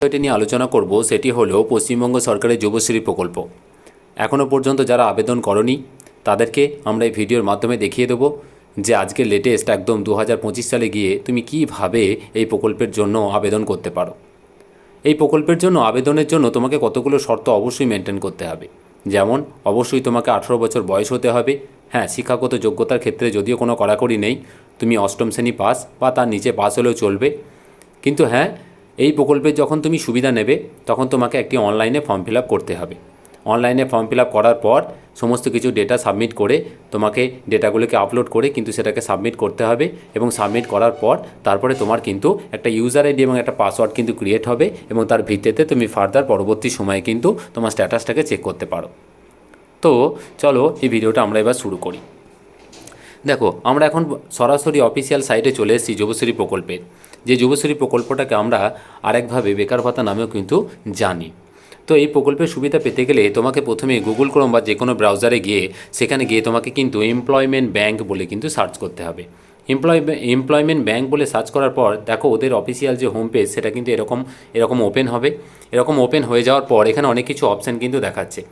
বিষয়টি নিয়ে আলোচনা করব সেটি হলো পশ্চিমবঙ্গ সরকারের যুবশ্রী প্রকল্প। এখনও পর্যন্ত যারা আবেদন করনি তাদেরকে আমরা এই ভিডিওর মাধ্যমে দেখিয়ে দেবো যে আজকে লেটেস্ট একদম 2025 সালে গিয়ে তুমি কীভাবে এই প্রকল্পের জন্য আবেদন করতে পারো। এই প্রকল্পের জন্য আবেদনের জন্য তোমাকে কতগুলো শর্ত অবশ্যই মেনটেন করতে হবে। যেমন অবশ্যই তোমাকে 18 বছর বয়স হতে হবে। হ্যাঁ, শিক্ষাগত যোগ্যতার ক্ষেত্রে যদিও কোনো কড়াকড়ি নেই, তুমি অষ্টম শ্রেণী পাস বা তার নিচে পাস হলেও চলবে। কিন্তু হ্যাঁ, এই প্রকল্পের যখন তুমি সুবিধা নেবে তখন তোমাকে একটি অনলাইনে ফর্ম ফিল আপ করতে হবে। অনলাইনে ফর্ম ফিল আপ করার পর সমস্ত কিছু ডেটা সাবমিট করে তোমাকে ডেটাগুলোকে আপলোড করে কিন্তু সেটাকে সাবমিট করতে হবে, এবং সাবমিট করার পর তারপরে তোমার কিন্তু একটা ইউজার আইডি এবং একটা পাসওয়ার্ড কিন্তু ক্রিয়েট হবে, এবং তার ভিত্তিতে তুমি ফার্দার পরবর্তী সময়ে কিন্তু তোমার স্ট্যাটাসটাকে চেক করতে পারো। তো চলো এই ভিডিওটা আমরা এবার শুরু করি। দেখো, আমরা এখন সরাসরি অফিসিয়াল সাইটে চলে এসেছি যুবশ্রী প্রকল্পের, যে যুবশ্রী প্রকল্পটাকে আমরা আরেকভাবে বেকার ভাতা নামেও কিন্তু জানি। তো এই প্রকল্পের সুবিধা পেতে গেলে তোমাকে প্রথমে গুগল ক্রোম বা যে কোনো ব্রাউজারে গিয়ে সেখানে গিয়ে তোমাকে কিন্তু এমপ্লয়মেন্ট ব্যাংক বলে কিন্তু সার্চ করতে হবে। এমপ্লয়মেন্ট ব্যাংক বলে সার্চ করার পর দেখো ওদের অফিসিয়াল যে হোম পেজ সেটা কিন্তু এরকম ওপেন হবে। এরকম ওপেন হয়ে যাওয়ার পর এখানে অনেক কিছু অপশান কিন্তু দেখাচ্ছে।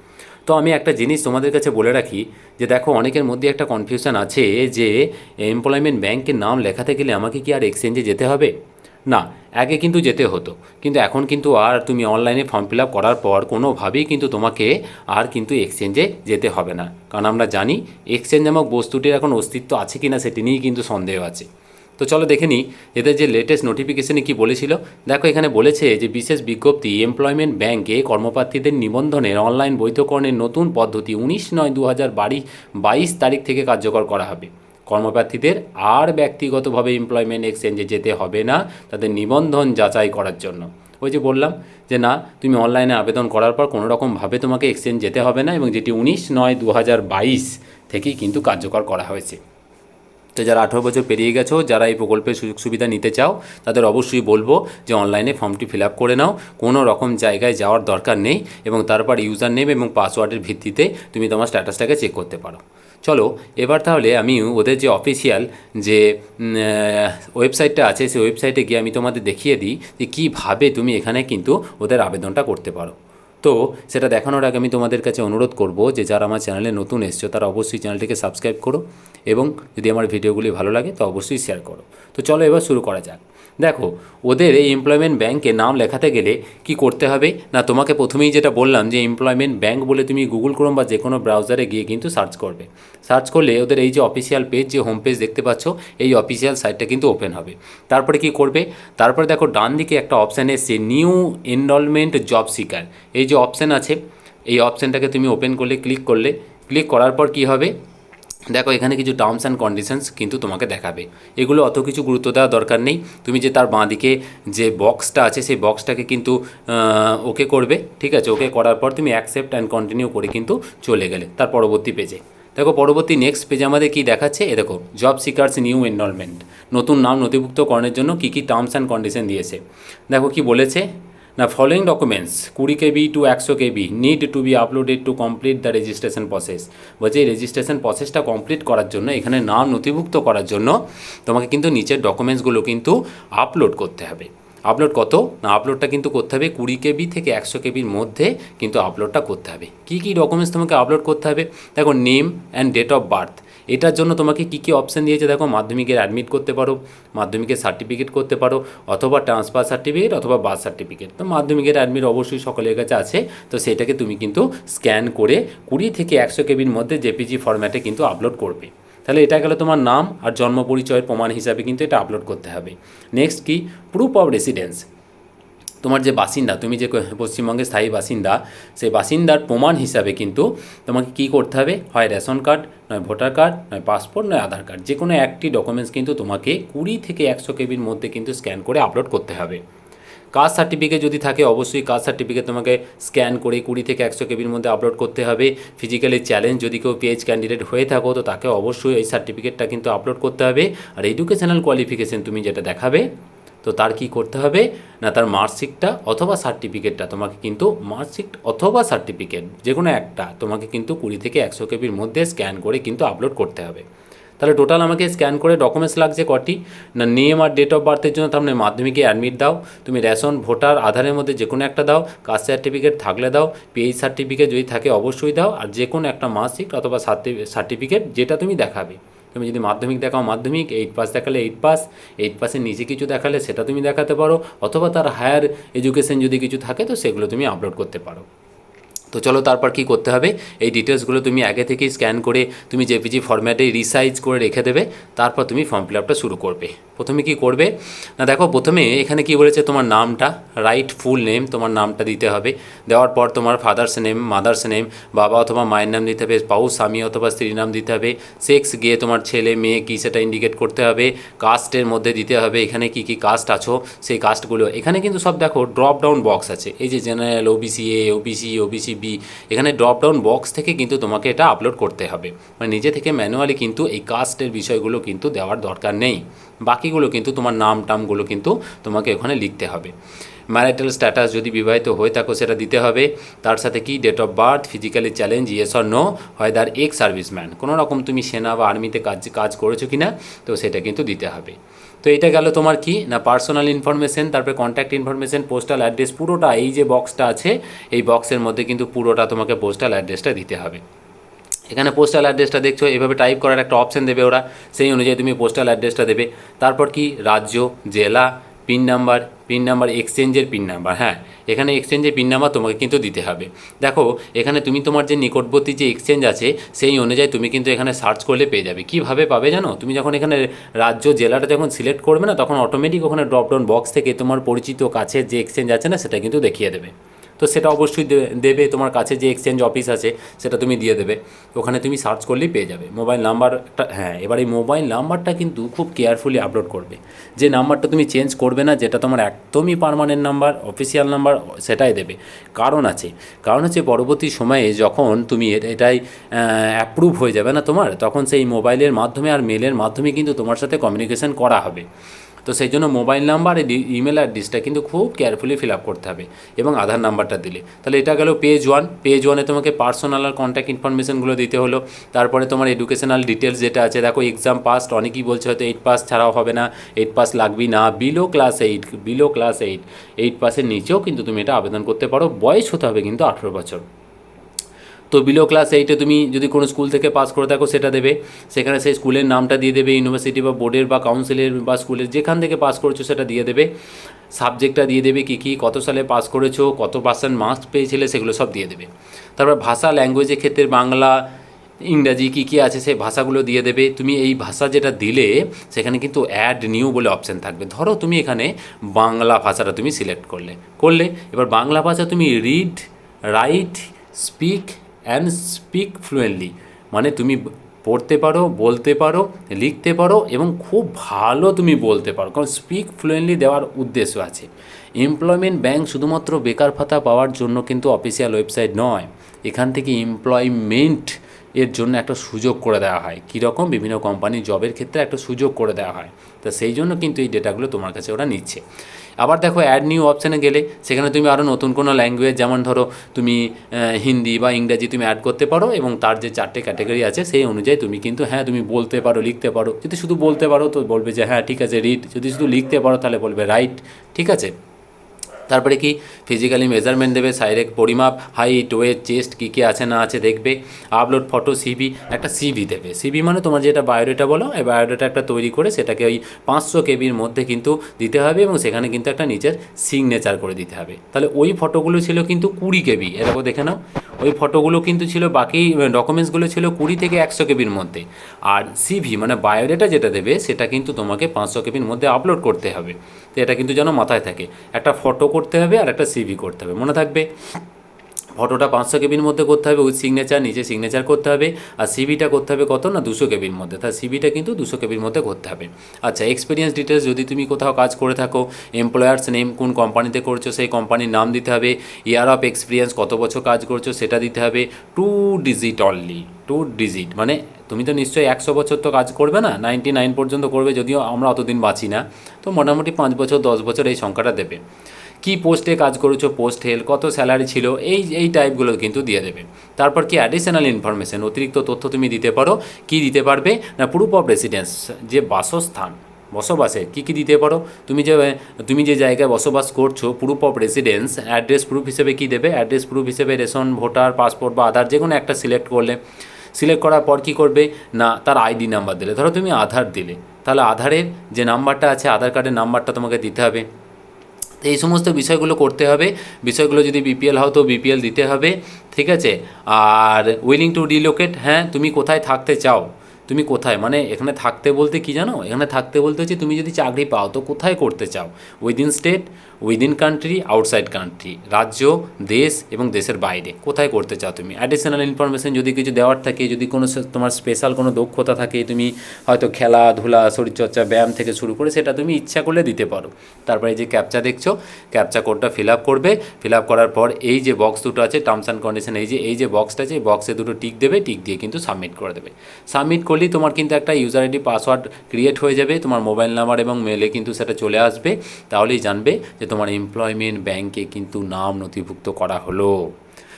তো আমি একটা জিনিস তোমাদের কাছে বলে রাখি যে দেখো, অনেকের মধ্যে একটা কনফিউশন আছে যে এমপ্লয়মেন্ট ব্যাংকের নাম লেখাতে গেলে আমাকে কি আর এক্সচেঞ্জে যেতে হবে? না, আগে কিন্তু যেতে হতো, কিন্তু এখন কিন্তু আর তুমি অনলাইনে ফর্ম ফিল আপ করার পর কোনোভাবেই কিন্তু তোমাকে আর কিন্তু এক্সচেঞ্জে যেতে হবে না। কারণ আমরা জানি এক্সচেঞ্জ নামক বস্তুটির এখন অস্তিত্ব আছে কি না সেটি নিয়েই কিন্তু সন্দেহ আছে। তো চলো দেখে নিই এদের যে লেটেস্ট নোটিফিকেশনে কি বলেছিল। দেখো, এখানে বলেছে যে বিশেষ বিজ্ঞপ্তি, এমপ্লয়মেন্ট ব্যাংকে কর্মপ্রার্থীদের নিবন্ধনের অনলাইন বৈধকরণের নতুন পদ্ধতি 19/9/2022 তারিখ থেকে কার্যকর করা হবে। কর্মপ্রার্থীদের আর ব্যক্তিগতভাবে এমপ্লয়মেন্ট এক্সচেঞ্জে যেতে হবে না তাদের নিবন্ধন যাচাই করার জন্য। ওই যে বললাম যে না, তুমি অনলাইনে আবেদন করার পর কোনো রকমভাবে তোমাকে এক্সচেঞ্জ যেতে হবে না, এবং যেটি 19/9/2022 থেকেই কিন্তু কার্যকর করা হয়েছে। তো যারা 18 বছর পেরিয়ে গেছো, যারা এই প্রকল্পের সুযোগ সুবিধা নিতে চাও, তাদের অবশ্যই বলবো যে অনলাইনে ফর্মটি ফিল আপ করে নাও। কোনো রকম জায়গায় যাওয়ার দরকার নেই, এবং তারপর ইউজার নেম এবং পাসওয়ার্ডের ভিত্তিতে তুমি তোমার স্ট্যাটাসটাকে চেক করতে পারো। চলো এবার তাহলে আমি ওদের যে অফিসিয়াল যে ওয়েবসাইটটা আছে সেই ওয়েবসাইটে গিয়ে আমি তোমাদের দেখিয়ে দিই যে কীভাবে তুমি এখানে কিন্তু ওদের আবেদনটা করতে পারো। তো সেটা দেখানোর আগে আমি তোমাদের কাছে অনুরোধ করব যে যারা আমার চ্যানেলে নতুন এসছো তারা অবশ্যই চ্যানেলটিকে সাবস্ক্রাইব করো, এবং যদি আমার ভিডিওগুলি ভালো লাগে তো অবশ্যই শেয়ার করো। তো চলো এবার শুরু করা যাক। দেখো, ওদের এই এমপ্লয়মেন্ট ব্যাংকে নাম লেখাতে গেলে কি করতে হবে না, তোমাকে প্রথমেই যেটা বললাম যে এমপ্লয়মেন্ট ব্যাংক বলে তুমি গুগল ক্রোম বা যে কোনো ব্রাউজারে গিয়ে কিন্তু সার্চ করবে। সার্চ করলে ওদের এই যে অফিসিয়াল পেজ, যে হোম পেজ দেখতে পাচ্ছ, এই অফিসিয়াল সাইটটা কিন্তু ওপেন হবে। তারপরে কি করবে, তারপরে দেখো ডান দিকে একটা অপশান এসছে নিউ এনরোলমেন্ট জব সিকার। এই যে অপশান আছে, এই অপশানটাকে তুমি ওপেন করলে, ক্লিক করার পর কি হবে, দেখো এখানে কিছু টার্মস অ্যান্ড কন্ডিশনস কিন্তু তোমাকে দেখাবে। এগুলো অত কিছু গুরুত্ব দেওয়ার দরকার নেই। তুমি যে তার বাঁদিকে যে বক্সটা আছে সেই বক্সটাকে কিন্তু ওকে করবে, ঠিক আছে। ওকে করার পর তুমি অ্যাকসেপ্ট অ্যান্ড কন্টিনিউ করে কিন্তু চলে গেলে তার পরবর্তী পেজে। দেখো পরবর্তী নেক্সট পেজে আমাদের কী দেখাচ্ছে, এ দেখো জব সিকার্স নিউ এনরোলমেন্ট, নতুন নাম নথিভুক্তকরণের জন্য কী কী টার্মস অ্যান্ড কন্ডিশন দিয়েছে। দেখো কি বলেছে না, following documents 20 KB to 100 KB need to be uploaded to complete the registration process. বলছে এই রেজিস্ট্রেশন প্রসেসটা কমপ্লিট করার জন্য, এখানে নাম নথিভুক্ত করার জন্য তোমাকে কিন্তু নিচের ডকুমেন্টসগুলো কিন্তু আপলোড করতে হবে। আপলোড কত না, আপলোডটা কিন্তু করতে হবে 20 KB থেকে 100 KBর মধ্যে কিন্তু আপলোডটা করতে হবে। কী কী ডকুমেন্টস তোমাকে আপলোড করতে হবে, দেখো name and date of birth. এটার জন্য তোমাকে কী কী অপশান দিয়েছে দেখো, মাধ্যমিকের অ্যাডমিট করতে পারো, মাধ্যমিকের সার্টিফিকেট করতে পারো, অথবা ট্রান্সফার সার্টিফিকেট অথবা বার্থ সার্টিফিকেট। তো মাধ্যমিকের অ্যাডমিট অবশ্যই সকলের কাছে আছে, তো সেটাকে তুমি কিন্তু স্ক্যান করে 20 থেকে 100 KBর মধ্যে জেপিজি ফরম্যাটে কিন্তু আপলোড করবে। তাহলে এটা গেল তোমার নাম আর জন্ম পরিচয়ের প্রমাণ হিসাবে কিন্তু এটা আপলোড করতে হবে। নেক্সট কি, প্রুফ অফ রেসিডেন্স। তোমার যে বাসিন্দা, তুমি যে পশ্চিমবঙ্গের স্থায়ী বাসিন্দা, সেই বাসিন্দার প্রমাণ হিসাবে কিন্তু তোমাকে কী করতে হবে, হয় রেশন কার্ড, নয় ভোটার কার্ড, নয় পাসপোর্ট, নয় আধার কার্ড, যে কোনো একটি ডকুমেন্টস কিন্তু তোমাকে 20 থেকে 100 KBর মধ্যে কিন্তু স্ক্যান করে আপলোড করতে হবে। কাস্ট সার্টিফিকেট যদি থাকে অবশ্যই কাস্ট সার্টিফিকেট তোমাকে স্ক্যান করে 20 থেকে 100 KBর মধ্যে আপলোড করতে হবে। ফিজিক্যালি চ্যালেঞ্জ যদি কেউ পিএইচ ক্যান্ডিডেট হয়ে থাকো তো তাকে অবশ্যই এই সার্টিফিকেটটা কিন্তু আপলোড করতে হবে। আর এডুকেশনাল কোয়ালিফিকেশান তুমি যেটা দেখাবে তো তার কি করতে হবে না, তার মার্কশিটটা অথবা সার্টিফিকেটটা তোমাকে কিন্তু, মার্কশিট অথবা সার্টিফিকেট যে কোনো একটা তোমাকে কিন্তু 20 থেকে 100 KBর মধ্যে স্ক্যান করে কিন্তু আপলোড করতে হবে। তাহলে টোটাল আমাকে স্ক্যান করে ডকুমেন্টস লাগছে কটি না, নেম আর ডেট অফ বার্থের জন্য তার মানে মাধ্যমিকে অ্যাডমিট দাও, তুমি রেশন, ভোটার, আধারের মধ্যে যে কোনো একটা দাও, কাস্ট সার্টিফিকেট থাকলে দাও, পিএইচ সার্টিফিকেট যদি থাকে অবশ্যই দাও, আর যে কোনো একটা মার্কশিট অথবা সার্টিফিকেট যেটা তুমি দেখাবে। তুমি যদি মাধ্যমিক দেখাও মাধ্যমিক, 8 পাস দেখালে 8 পাস, 8 পাসের নিচে কিছু দেখালে সেটা তুমি দেখাতে পারো, অথবা তার হায়ার এডুকেশন যদি কিছু থাকে তো সেগুলো তুমি আপলোড করতে পারো। তো চলো তারপর কি করতে হবে, এই ডিটেলসগুলো তুমি আগে থেকেই স্ক্যান করে তুমি জেপিজি ফরম্যাটে রিসাইজ করে রেখে দেবে, তারপর তুমি ফর্ম ফিল আপটা শুরু করবে। প্রথমে কি করবে না, দেখো প্রথমে এখানে কি বলেছে, তোমার নামটা, রাইট ফুল নেম, তোমার নামটা দিতে হবে। দেওয়ার পর তোমার ফাদার্স নেম, মাদার্স নেম, বাবা অথবা মায়ের নাম দিতে হবে, স্পাউস স্বামী অথবা স্ত্রীর নাম দিতে হবে, সেক্স গিয়ে তোমার ছেলে মেয়ে কী সেটা ইন্ডিকেট করতে হবে, কাস্টের মধ্যে দিতে হবে, এখানে কি কি কাস্ট আছো সেই কাস্টগুলো। এখানে কিন্তু সব দেখো ড্রপ ডাউন বক্স আছে, এই যে general, OBC A, OBC, OBC B, এখানে ড্রপ ডাউন বক্স থেকে কিন্তু তোমাকে এটা আপলোড করতে হবে। মানে নিজে থেকে ম্যানুয়ালি কিন্তু এই কাস্টের বিষয়গুলো কিন্তু দেওয়ার দরকার নেই, বাকিগুলো কিন্তু তোমার নাম টামগুলো কিন্তু তোমাকে ওখানে লিখতে হবে। ম্যারিটাল স্ট্যাটাস যদি বিবাহিত হয়ে থাকো সেটা দিতে হবে, তার সাথে কি date of birth, physically challenge, yes or no, হয় তার এক্স সার্ভিসম্যান, কোনো রকম তুমি সেনা বা আর্মিতে কাজ করেছো কি না, তো সেটা কিন্তু দিতে হবে। তো এটা গেল তোমার কি না পার্সোনাল ইনফরমেশন, তারপরে কন্ট্যাক্ট ইনফরমেশন, পোস্টাল অ্যাড্রেস, পুরোটা এই যে বক্সটা আছে এই বক্সের মধ্যে কিন্তু পুরোটা তোমাকে পোস্টাল অ্যাড্রেসটা দিতে হবে। এখানে পোস্টাল অ্যাড্রেসটা দেখছো এভাবে টাইপ করার একটা অপশান দেবে ওরা, সেই অনুযায়ী তুমি পোস্টাল অ্যাড্রেসটা দেবে। তারপর কি রাজ্য, জেলা, পিন নাম্বার এক্সচেঞ্জের পিন নাম্বার, হ্যাঁ এখানে এক্সচেঞ্জের পিন নাম্বার তোমাকে কিন্তু দিতে হবে। দেখো এখানে তুমি তোমার যে নিকটবর্তী যে এক্সচেঞ্জ আছে সেই অনুযায়ী তুমি কিন্তু এখানে সার্চ করলে পেয়ে যাবে। কীভাবে পাবে জানো, তুমি যখন এখানে রাজ্য জেলাটা যখন সিলেক্ট করবে না তখন অটোমেটিক ওখানে ড্রপডাউন বক্স থেকে তোমার পরিচিত কাছের যে এক্সচেঞ্জ আছে না সেটা কিন্তু দেখিয়ে দেবে। তো সেটা অবশ্যই দেবে, তোমার কাছে যে এক্সচেঞ্জ অফিস আছে সেটা তুমি দিয়ে দেবে, ওখানে তুমি সার্চ করলেই পেয়ে যাবে। মোবাইল নাম্বারটা, হ্যাঁ এবার এই মোবাইল নাম্বারটা কিন্তু খুব কেয়ারফুলি আপলোড করবে, যে নাম্বারটা তুমি চেঞ্জ করবে না, যেটা তোমার একদমই পার্মানেন্ট নাম্বার, অফিসিয়াল নাম্বার সেটাই দেবে। কারণ আছে পরবর্তী সময়ে যখন তুমি এটাই অ্যাপ্রুভ হয়ে যাবে না তোমার, তখন সেই মোবাইলের মাধ্যমে আর মেলের মাধ্যমে কিন্তু তোমার সাথে কমিউনিকেশন করা হবে। তো সেই জন্য মোবাইল নাম্বার আর ইমেল অ্যাড্রেসটা কিন্তু খুব কেয়ারফুলি ফিল আপ করতে হবে, এবং আধার নাম্বারটা দিলে। তাহলে এটা গেল পেজ ওয়ানে তোমাকে পার্সোনাল আর কন্ট্যাক্ট ইনফরমেশনগুলো দিতে হলো। তারপরে তোমার এডুকেশনাল ডিটেলস যেটা আছে, দেখো এক্সাম পাস্ট, অনেকেই বলছে হয়তো 8 পাস ছাড়াও হবে না, 8 পাস লাগবেই না, বিলো ক্লাস এইট, 8 পাসের নিচেও কিন্তু তুমি এটা আবেদন করতে পারো। বয়স হতে হবে কিন্তু 18 বছর। তো বিলো ক্লাস 8-এ তুমি যদি কোনো স্কুল থেকে পাস করে থাকো সেটা দেবে, সেখানে সেই স্কুলের নামটা দিয়ে দেবে, ইউনিভার্সিটি বা বোর্ডের বা কাউন্সিলের বা স্কুলের যেখান থেকে পাস করেছো সেটা দিয়ে দেবে, সাবজেক্টটা দিয়ে দেবে কী কত সালে পাস করেছো, কত পার্সেন্ট মার্কস পেয়েছিলে সেগুলো সব দিয়ে দেবে। তারপর ভাষা, ল্যাঙ্গুয়েজের ক্ষেত্রে বাংলা, ইংরাজি কী আছে সেই ভাষাগুলো দিয়ে দেবে। তুমি এই ভাষা যেটা দিলে সেখানে কিন্তু অ্যাড নিউ বলে অপশান থাকবে। ধরো তুমি এখানে বাংলা ভাষাটা তুমি সিলেক্ট করলে এবার বাংলা ভাষা তুমি রিড, রাইট, স্পিক ফ্লুয়েন্টলি, মানে তুমি পড়তে পারো, বলতে পারো, লিখতে পারো এবং খুব ভালো তুমি বলতে পারো, কারণ স্পিক ফ্লুয়েন্টলি দেওয়ার উদ্দেশ্য আছে। এমপ্লয়মেন্ট ব্যাংক শুধুমাত্র বেকার ভাতা পাওয়ার জন্য কিন্তু অফিসিয়াল ওয়েবসাইট নয়, এখান থেকে এমপ্লয়মেন্ট এর জন্য একটা সুযোগ করে দেওয়া হয়। কীরকম, বিভিন্ন কোম্পানি জবের ক্ষেত্রে একটা সুযোগ করে দেওয়া হয়, তো সেই জন্য কিন্তু এই ডেটাগুলো তোমার কাছে ওরা নিচ্ছে। আবার দেখো অ্যাড নিউ অপশানে গেলে সেখানে তুমি আরও নতুন কোনো ল্যাঙ্গুয়েজ, যেমন ধরো তুমি হিন্দি বা ইংরাজি তুমি অ্যাড করতে পারো, এবং তার যে 4টে ক্যাটাগরি আছে সেই অনুযায়ী তুমি কিন্তু হ্যাঁ তুমি বলতে পারো, লিখতে পারো। যদি শুধু বলতে পারো তো বলবে যে হ্যাঁ ঠিক আছে রিড, যদি শুধু লিখতে পারো তাহলে বলবে রাইট, ঠিক আছে। তারপরে কি ফিজিক্যালি মেজারমেন্ট দেবে, শারীরিক পরিমাপ, হাইট, ওয়েট, চেস্ট কী আছে না আছে দেখবে। আপলোড ফটো, সিভি, একটা সিভি দেবে। সিভি মানে তোমার যেটা বায়োডেটা বলো, এই বায়োডেটা একটা তৈরি করে সেটাকে ওই 500 কেবির মধ্যে কিন্তু দিতে হবে, এবং সেখানে কিন্তু একটা নিচের সিগনেচার করে দিতে হবে। তাহলে ওই ফটোগুলো ছিল কিন্তু 20 কেবি, এরকম দেখে নাও। ওই ফটোগুলো কিন্তু ছিল, বাকি ডকুমেন্টসগুলো ছিল 20 থেকে 100 কেবির মধ্যে। আর সিভি মানে বায়োডেটা যেটা দেবে সেটা কিন্তু তোমাকে 500 কেবির মধ্যে আপলোড করতে হবে। তো এটা কিন্তু যেন মাথায় থাকে, একটা ফটো করতে হবে আর একটা সিভি করতে হবে, মনে থাকবে। ফটোটা 500 কেবির মধ্যে করতে হবে উইথ সিগনেচার, নিচে সিগনেচার করতে হবে, আর সিভিটা করতে হবে কত না 200 কেবির মধ্যে, তার সিভিটা কিন্তু 200 কেবির মধ্যে করতে হবে। আচ্ছা, এক্সপিরিয়েন্স ডিটেলস, যদি তুমি কোথাও কাজ করে থাকো, এমপ্লয়ার্স নেম, কোন কোম্পানিতে করছো সেই কোম্পানির নাম দিতে হবে, ইয়ার অফ এক্সপিরিয়েন্স, কত বছর কাজ করছো সেটা দিতে হবে। 2 ডিজিট অনলি, 2 ডিজিট, মানে তুমি তো নিশ্চয়ই 100 বছর তো কাজ করবে না, 99 পর্যন্ত করবে, যদিও আমরা অতদিন বাঁচি না, তো মোটামুটি 5 বছর 10 বছর এই সংখ্যাটা দেবে। কি পোস্টে কাজ করেছো, পোস্ট হেল, কত স্যালারি ছিল, এই টাইপগুলো কিন্তু দিয়ে দেবে। তারপর কি অ্যাডিশনাল ইনফরমেশন, অতিরিক্ত তথ্য তুমি দিতে পারো। কি দিতে পারবে না, প্রুফ অফ রেসিডেন্স, যে বাসস্থান, বসবাসের কী দিতে পারো, তুমি যে জায়গায় বসবাস করছো, proof of residence, address proof হিসেবে কী দেবে, অ্যাড্রেস প্রুফ হিসেবে রেশন, ভোটার, পাসপোর্ট বা আধার, যে কোনো একটা সিলেক্ট করলে, সিলেক্ট করার পর কী করবে না, তার আইডি নাম্বার দিলে, ধরো তুমি আধার দিলে, তাহলে আধারের যে নাম্বারটা আছে, আধার কার্ডের নাম্বারটা তোমাকে দিতে হবে। তো এই সমস্ত বিষয়গুলো করতে হবে। বিষয়গুলো যদি বিপিএল হও তো বিপিএল দিতে হবে, ঠিক আছে। আর উইলিং টু রিলোকেট, হ্যাঁ তুমি কোথায় থাকতে চাও, তুমি কোথায়, মানে এখানে থাকতে বলতে কি জানো, এখানে থাকতে বলতে হচ্ছে তুমি যদি চাকরি পাও তো কোথায় করতে চাও, within state, within country, outside country, রাজ্য, দেশ এবং দেশের বাইরে কোথায় করতে চাও তুমি। অ্যাডিশনাল ইনফরমেশন যদি কিছু দেওয়ার থাকে, যদি কোনো তোমার স্পেশাল কোনো দক্ষতা থাকে, তুমি হয়তো খেলাধুলা, শরীরচর্চা, ব্যায়াম থেকে শুরু করে, সেটা তুমি ইচ্ছা করলে দিতে পারো। তারপরে এই যে ক্যাপচা দেখছো, ক্যাপচা কোডটা ফিল আপ করবে। ফিল আপ করার পর এই যে বক্স দুটো আছে, টার্মস অ্যান্ড কন্ডিশন, এই যে বক্সটা আছে, এই বক্সে দুটো টিক দেবে, টিক দিয়ে কিন্তু সাবমিট করে দেবে। সাবমিট করলেই তোমার কিন্তু একটা ইউজার আইডি পাসওয়ার্ড ক্রিয়েট হয়ে যাবে, তোমার মোবাইল নাম্বার এবং মেলে কিন্তু সেটা চলে আসবে। তাহলেই জানবে যে তোমার এমপ্লয়মেন্ট ব্যাংকে কিন্তু নাম নথিভুক্ত করা হলো।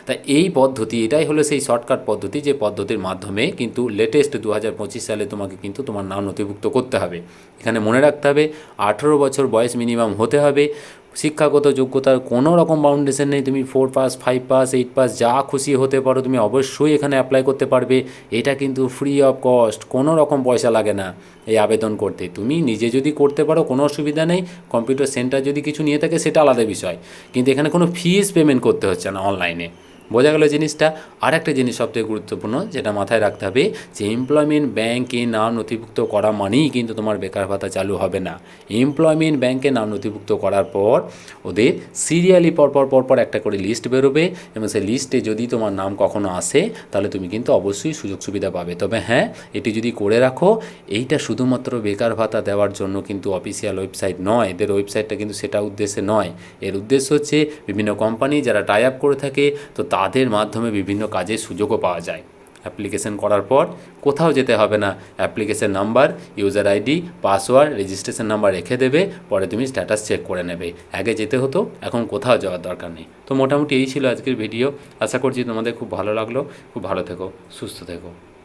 তাই এই পদ্ধতি, এটাই হলো সেই শর্টকাট পদ্ধতি, যে পদ্ধতির মাধ্যমে কিন্তু লেটেস্ট 2025 সালে তোমাকে কিন্তু তোমার নাম নথিভুক্ত করতে হবে। এখানে মনে রাখতে হবে 18 বছর বয়স মিনিমাম হতে হবে। শিক্ষাগত যোগ্যতার কোনো রকম বাউন্ডেশন নেই, তুমি 4 পাস, 5 পাস, 8 পাস, যা খুশি হতে পারো, তুমি অবশ্যই এখানে অ্যাপ্লাই করতে পারবে। এটা কিন্তু ফ্রি অফ কস্ট, কোনো রকম পয়সা লাগে না এই আবেদন করতে। তুমি নিজে যদি করতে পারো কোনো অসুবিধা নেই, কম্পিউটার সেন্টার যদি কিছু নিয়ে থাকে সেটা আলাদা বিষয়, কিন্তু এখানে কোনো ফিস পেমেন্ট করতে হচ্ছে না অনলাইনে। বোঝা গেল জিনিসটা। আর একটা জিনিস সবথেকে গুরুত্বপূর্ণ যেটা মাথায় রাখতে হবে, যে এমপ্লয়মেন্ট ব্যাংকে নাম নথিভুক্ত করা মানেই কিন্তু তোমার বেকার ভাতা চালু হবে না। এমপ্লয়মেন্ট ব্যাংকে নাম নথিভুক্ত করার পর ওদের সিরিয়ালি পরপর একটা করে লিস্ট বেরোবে, এবং সেই লিস্টে যদি তোমার নাম কখনো আসে তাহলে তুমি কিন্তু অবশ্যই সুযোগ সুবিধা পাবে। তবে হ্যাঁ, এটি যদি করে রাখো, এইটা শুধুমাত্র বেকার ভাতা দেওয়ার জন্য কিন্তু অফিসিয়াল ওয়েবসাইট নয়, এদের ওয়েবসাইটটা কিন্তু সেটা উদ্দেশ্যে নয়। এর উদ্দেশ্য হচ্ছে বিভিন্ন কোম্পানি যারা টাই আপ করে থাকে, তো তাদের মাধ্যমে বিভিন্ন কাজের সুযোগও পাওয়া যায়। অ্যাপ্লিকেশন করার পর কোথাও যেতে হবে না, application number, user ID, password, registration number রেখে দেবে, পরে তুমি স্ট্যাটাস চেক করে নেবে। আগে যেতে হতো, এখন কোথাও যাওয়ার দরকার নেই। তো মোটামুটি এই ছিল আজকের ভিডিও। আশা করছি তোমাদের খুব ভালো লাগলো। খুব ভালো থেকো, সুস্থ থেকো।